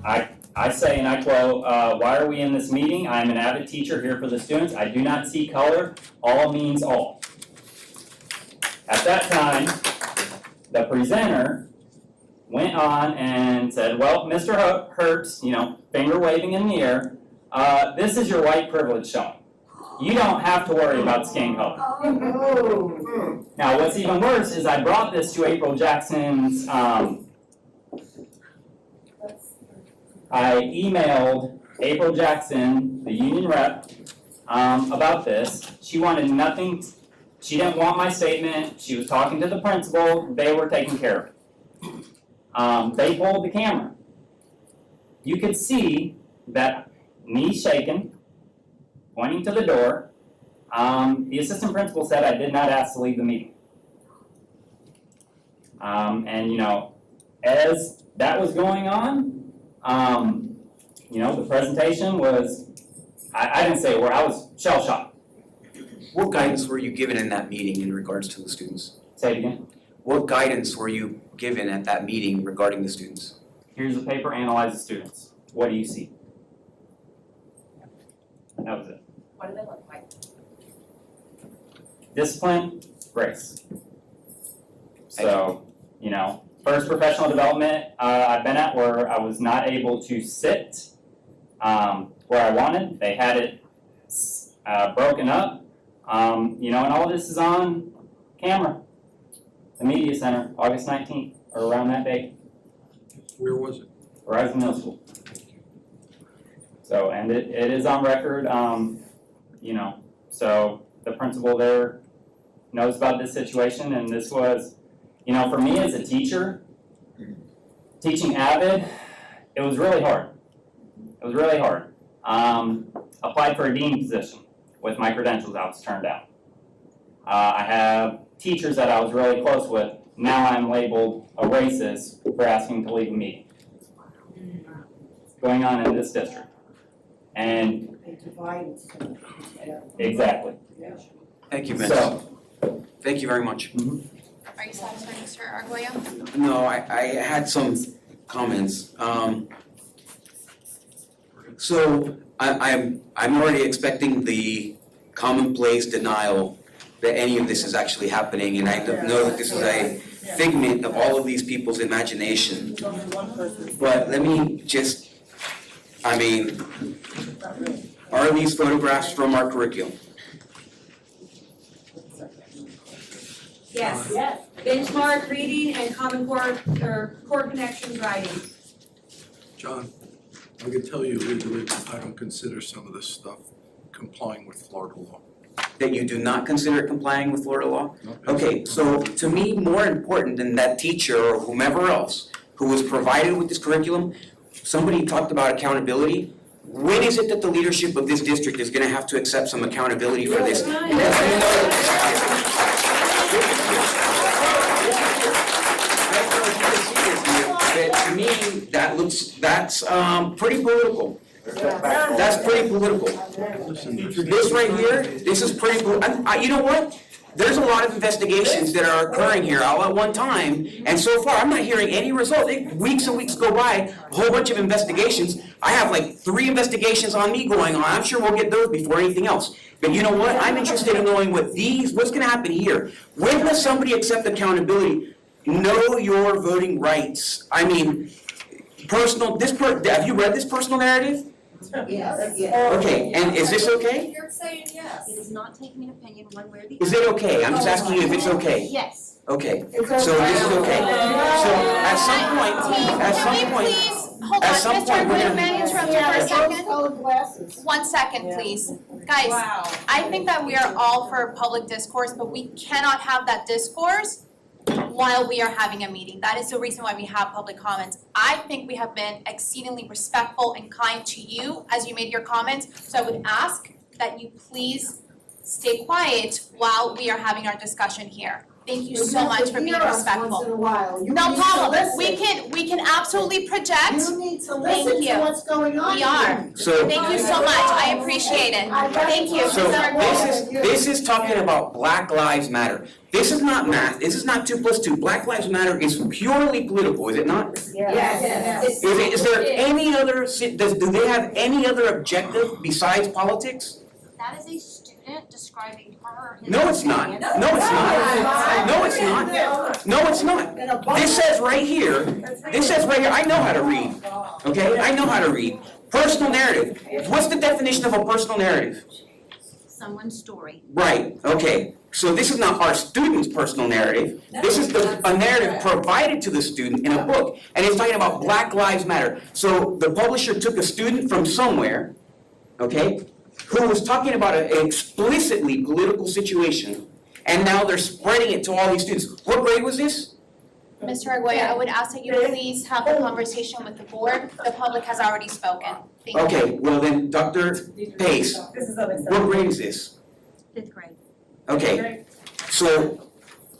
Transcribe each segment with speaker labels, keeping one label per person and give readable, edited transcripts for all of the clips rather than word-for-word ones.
Speaker 1: I say, and I quote, why are we in this meeting? I am an avid teacher here for the students. I do not see color. All means all. At that time, the presenter went on and said, well, Mr. Hertz, finger waving in the air, this is your white privilege showing. You don't have to worry about skin color. Now, what's even worse is I brought this to April Jackson's, I emailed April Jackson, the union rep, about this. She wanted nothing, she didn't want my statement, she was talking to the principal, they were taking care of it. They pulled the camera. You could see that me shaking, pointing to the door. The assistant principal said I did not ask to leave the meeting. And as that was going on, the presentation was, I didn't say a word, I was shell-shocked.
Speaker 2: What guidance were you given in that meeting in regards to the students?
Speaker 1: Say it again.
Speaker 2: What guidance were you given at that meeting regarding the students?
Speaker 1: Here's the paper, analyze the students. What do you see? That was it.
Speaker 3: What do they look like?
Speaker 1: Discipline, grace. So, first professional development I've been at where I was not able to sit where I wanted. They had it broken up, and all this is on camera. The media center, August 19th, or around that date.
Speaker 4: Where was it?
Speaker 1: Horizon Middle School. So, and it is on record, so the principal there knows about this situation, and this was, for me as a teacher, teaching Avid, it was really hard. It was really hard. Applied for a dean position with my credentials, I was turned down. I have teachers that I was really close with, now I'm labeled a racist for asking to leave a meeting. Going on in this district. And exactly.
Speaker 2: Thank you, Vince. Thank you very much.
Speaker 3: Are you satisfied, Mr. Arguello?
Speaker 2: No, I had some comments. So I'm already expecting the commonplace denial that any of this is actually happening, and I know that this is a figment of all of these people's imagination. But let me just, are these photographs from our curriculum?
Speaker 5: Yes. Benchmark reading and Common Core or Core Connections writing.
Speaker 4: John, I can tell you legally, I don't consider some of this stuff complying with Florida law.
Speaker 2: That you do not consider it complying with Florida law?
Speaker 4: No.
Speaker 2: Okay, so to me, more important than that teacher or whomever else who was provided with this curriculum, somebody talked about accountability. When is it that the leadership of this district is gonna have to accept some accountability for this? To me, that's pretty political. That's pretty political. This right here, this is pretty political. You know what? There's a lot of investigations that are occurring here all at one time, and so far I'm not hearing any result. Weeks and weeks go by, a whole bunch of investigations. I have like 3 investigations on me going on. I'm sure we'll get those before anything else. But you know what? I'm interested in knowing what's gonna happen here. When will somebody accept accountability? Know your voting rights. have you read this personal narrative?
Speaker 5: Yes.
Speaker 2: Okay, and is this okay?
Speaker 3: You're saying yes.
Speaker 6: It is not taking an opinion one way or the
Speaker 2: Is it okay? I'm just asking you if it's okay.
Speaker 6: Yes.
Speaker 2: Okay, so this is okay. So at some point,
Speaker 3: Hold
Speaker 2: at
Speaker 3: on,
Speaker 2: some
Speaker 3: Mr.
Speaker 2: point, we're
Speaker 3: Arguello,
Speaker 2: gonna-
Speaker 3: may I interrupt you for a second?
Speaker 5: Colored glasses.
Speaker 3: 1 second, please. Guys, I think that we are all for public discourse, but we cannot have that discourse while we are having a meeting. That is the reason why we have public comments. I think we have been exceedingly respectful and kind to you as you made your comments, so I would ask that you please stay quiet while we are having our discussion here. Thank you so much for being respectful.
Speaker 5: Once in a while. You
Speaker 3: No
Speaker 5: need to
Speaker 3: problem,
Speaker 5: listen.
Speaker 3: we can absolutely project.
Speaker 5: You need to
Speaker 3: Thank
Speaker 5: listen
Speaker 3: you.
Speaker 5: to what's going on.
Speaker 3: We are.
Speaker 2: So,
Speaker 3: Thank you so much, I appreciate it. Thank you.
Speaker 2: so this is talking about Black Lives Matter. This is not math, this is not 2 + 2. Black Lives Matter is purely political, is it not?
Speaker 5: Yes.
Speaker 2: Is there any other, do they have any other objective besides politics?
Speaker 6: That is a student describing her or his.
Speaker 2: No, it's not. No, it's not. No, it's not. No, it's not. This says right here, I know how to read, okay? I know how to read. Personal narrative. What's the definition of a personal narrative?
Speaker 6: Someone's story.
Speaker 2: Right, okay. So this is not our student's personal narrative. This is a narrative provided to the student in a book. And it's talking about Black Lives Matter. So the publisher took a student from somewhere, okay, who was talking about an explicitly political situation, and now they're spreading it to all these students. What grade was this?
Speaker 3: Mr. Arguello, I would ask that you please have the conversation with the board. The public has already spoken. Thank you.
Speaker 2: Okay, well then, Dr. Pace, what grade is this?
Speaker 6: 5th grade.
Speaker 2: Okay, so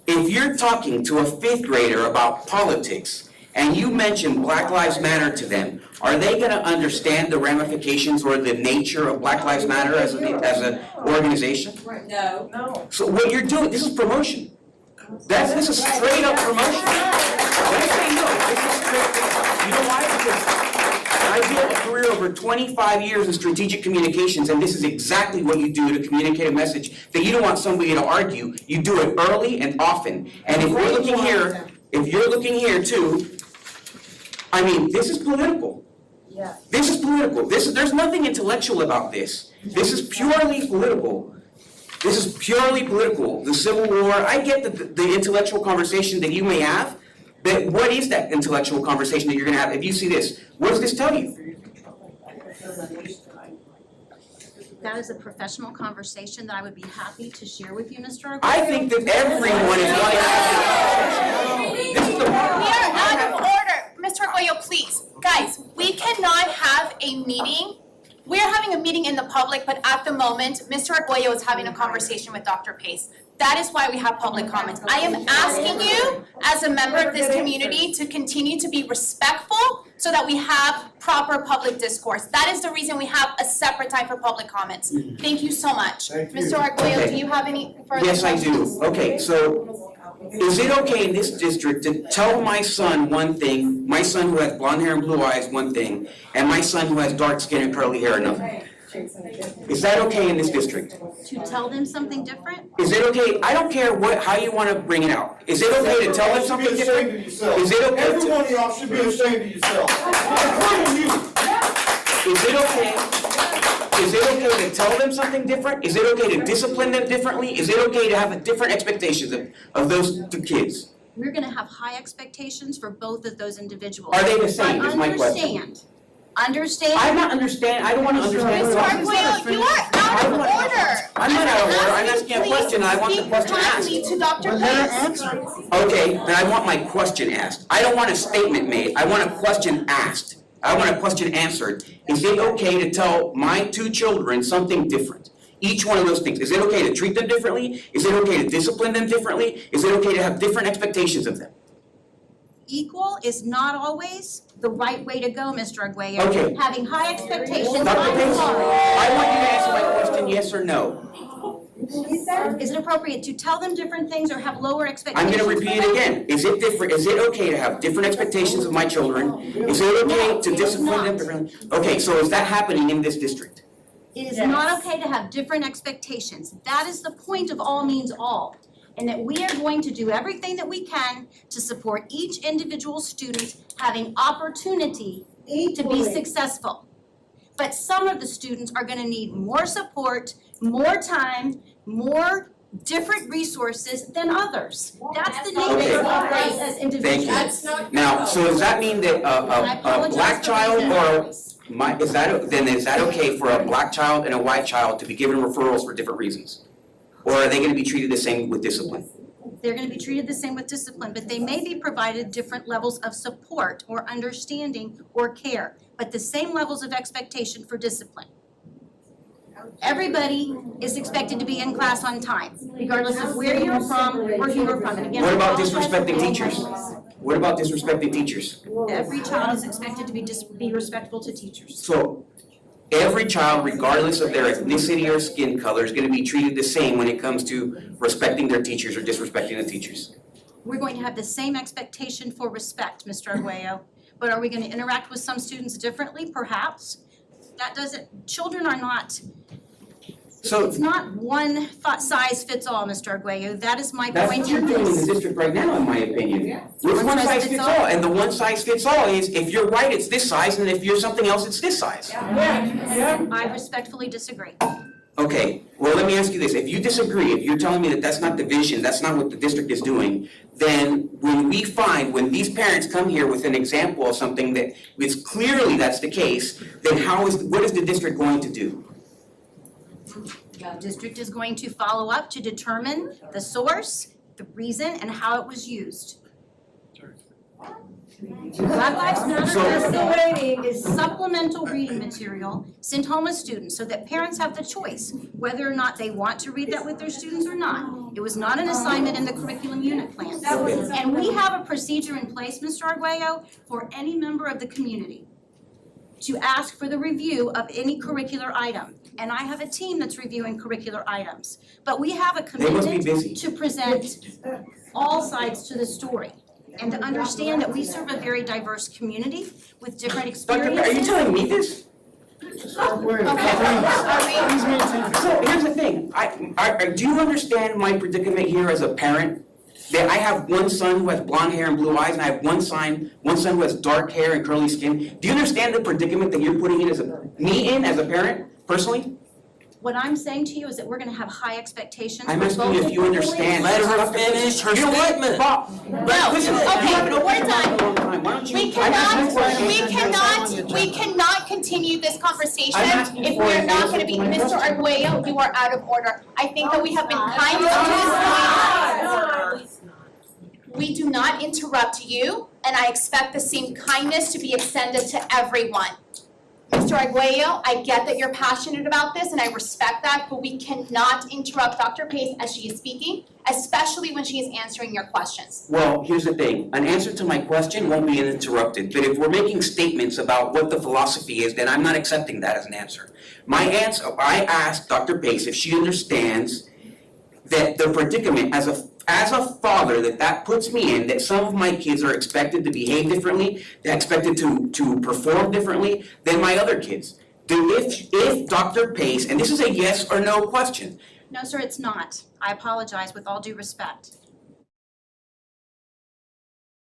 Speaker 2: if you're talking to a 5th grader about politics and you mention Black Lives Matter to them, are they gonna understand the ramifications or the nature of Black Lives Matter as an organization?
Speaker 5: No.
Speaker 2: So what you're doing, this is promotion. This is straight up promotion. When I say no, this is straight, you know why? Because I built a career over 25 years in strategic communications, and this is exactly what you do to communicate a message that you don't want somebody to argue. You do it early and often. And if you're looking here too, I mean, this is political.
Speaker 5: Yeah.
Speaker 2: This is political. There's nothing intellectual about this. This is purely political. This is purely political. The Civil War, I get the intellectual conversation that you may have, but what is that intellectual conversation that you're gonna have if you see this? What does this tell you?
Speaker 6: That is a professional conversation that I would be happy to share with you, Mr. Arguello.
Speaker 2: I think that everyone is going to have this. This is the
Speaker 3: We are out of order. Mr. Arguello, please. Guys, we cannot have a meeting. We are having a meeting in the public, but at the moment, Mr. Arguello is having a conversation with Dr. Pace. That is why we have public comments. I am asking you, as a member of this community, to continue to be respectful so that we have proper public discourse. That is the reason we have a separate time for public comments. Thank you so much. Mr. Arguello, do you have any further
Speaker 2: Yes, I
Speaker 3: questions?
Speaker 2: do. Okay, so is it okay in this district to tell my son one thing, my son who has blonde hair and blue eyes one thing, and my son who has dark skin and curly hair another? Is that okay in this district?
Speaker 6: To tell them something different?
Speaker 2: Is it okay, I don't care how you wanna bring it out. Is it okay to tell them something different? Is it okay
Speaker 7: Every
Speaker 2: to,
Speaker 7: one of y'all should be ashamed of yourself, including you.
Speaker 2: is it okay to tell them something different? Is it okay to discipline them differently? Is it okay to have different expectations of those two kids?
Speaker 6: We're gonna have high expectations for both of those individuals.
Speaker 2: Are they the same,
Speaker 6: But
Speaker 2: is my question.
Speaker 6: Understand.
Speaker 2: I don't wanna understand.
Speaker 3: Mr. Arguello, you are out of order.
Speaker 2: I'm not out of order, I'm asking a question, I want the question asked.
Speaker 3: Please speak kindly to Dr. Pace.
Speaker 2: Okay, then I want my question asked. I don't want a statement made, I want a question asked. I want a question answered. Is it okay to tell my 2 children something different? Each one of those things. Is it okay to treat them differently? Is it okay to discipline them differently? Is it okay to have different expectations of them?
Speaker 6: Equal is not always the right way to go, Mr. Arguello.
Speaker 2: Okay.
Speaker 6: Having high expectations,
Speaker 2: Dr.
Speaker 6: I'm
Speaker 2: Pace,
Speaker 6: sorry.
Speaker 2: I want you to answer my question, yes or no.
Speaker 6: Is it appropriate to tell them different things or have lower
Speaker 2: I'm
Speaker 6: expectations?
Speaker 2: gonna repeat it again. Is it okay to have different expectations of my children? Is it okay to discipline them differently? Okay, so is that happening in this district?
Speaker 6: It is not okay to have different expectations. That is the point of all means all. And that we are going to do everything that we can to support each individual student having opportunity to be successful. But some of the students are gonna need more support, more time, more different resources than others. That's the nature of us as individuals.
Speaker 2: Thank you. Now, so does that mean that a black child or is that okay for a black child and a white child to be given referrals for different reasons? Or are they gonna be treated the same with discipline?
Speaker 6: They're gonna be treated the same with discipline, but they may be provided different levels of support or understanding or care, but the same levels of expectation for discipline. Everybody is expected to be in class on time, regardless of where you're from or who you're from. And again,
Speaker 2: What about
Speaker 6: I apologize for
Speaker 2: disrespecting
Speaker 6: being
Speaker 2: teachers?
Speaker 6: nice.
Speaker 2: What about disrespecting teachers?
Speaker 6: Every child is expected to be respectful to teachers.
Speaker 2: So, every child, regardless of their ethnicity or skin color, is gonna be treated the same when it comes to respecting their teachers or disrespecting the teachers.
Speaker 6: We're going to have the same expectation for respect, Mr. Arguello. But are we going to interact with some students differently? Perhaps. That doesn't, children are not,
Speaker 2: So
Speaker 6: it's not one size fits all, Mr. Arguello. That is my
Speaker 2: that's
Speaker 6: point
Speaker 2: what you're
Speaker 6: in
Speaker 2: doing in the
Speaker 6: this.
Speaker 2: district right now, in my opinion. It's
Speaker 6: One
Speaker 2: one
Speaker 6: size
Speaker 2: size
Speaker 6: fits
Speaker 2: fits
Speaker 6: all.
Speaker 2: all, and the one size fits all is if you're white, it's this size, and if you're something else, it's this size.
Speaker 6: I respectfully disagree.
Speaker 2: Okay, well, let me ask you this, if you disagree, if you're telling me that that's not the vision, that's not what the district is doing, then when these parents come here with an example of something that is clearly that's the case, then what is the district going to do?
Speaker 6: The district is going to follow up to determine the source, the reason, and how it was used. Black Lives Matter is supplemental reading material sent home with students so that parents have the choice whether or not they want to read that with their students or not. It was not an assignment in the curriculum unit plan. And we have a procedure in place, Mr. Arguello, for any member of the community to ask for the review of any curricular item. And I have a team that's reviewing curricular items. But we have a
Speaker 2: They must be
Speaker 6: commitment
Speaker 2: busy.
Speaker 6: to present all sides to the story. And to understand that we serve a very diverse community with different
Speaker 2: Dr.
Speaker 6: experiences.
Speaker 2: Are you telling me this? So here's the thing, do you understand my predicament here as a parent? That I have one son who has blonde hair and blue eyes, and I have one son who has dark hair and curly skin. Do you understand the predicament that you're putting me in as a parent, personally?
Speaker 6: What I'm saying to you is that we're gonna have high expectations.
Speaker 2: I'm
Speaker 6: for
Speaker 2: asking
Speaker 6: both
Speaker 2: you
Speaker 6: of
Speaker 2: if you
Speaker 6: the
Speaker 2: understand.
Speaker 6: boys.
Speaker 8: Let her finish her
Speaker 2: You know what,
Speaker 8: statement.
Speaker 2: Bob?
Speaker 3: No,
Speaker 2: Listen, you
Speaker 3: okay,
Speaker 2: haven't opened
Speaker 3: we're
Speaker 2: your mouth in a
Speaker 3: done.
Speaker 2: long time. Why don't you?
Speaker 3: We
Speaker 2: I'm
Speaker 3: we cannot continue this conversation
Speaker 2: I'm asking
Speaker 3: if
Speaker 2: for
Speaker 3: we are
Speaker 2: an
Speaker 3: not
Speaker 2: answer
Speaker 3: gonna be,
Speaker 2: to my
Speaker 3: Mr.
Speaker 2: question.
Speaker 3: Arguello, you are out of order. I think that we have been kind to this point. We do not interrupt you, and I expect the same kindness to be extended to everyone. Mr. Arguello, I get that you're passionate about this, and I respect that, but we cannot interrupt Dr. Pace as she is speaking, especially when she is answering your questions.
Speaker 2: Well, here's the thing, an answer to my question won't be interrupted, but if we're making statements about what the philosophy is, then I'm not accepting that as an answer. My answer, I asked Dr. Pace if she understands that the predicament as a father that puts me in, that some of my kids are expected to behave differently, they're expected to perform differently than my other kids. If Dr. Pace, and this is a yes or no question.
Speaker 6: No, sir, it's not. I apologize with all due respect.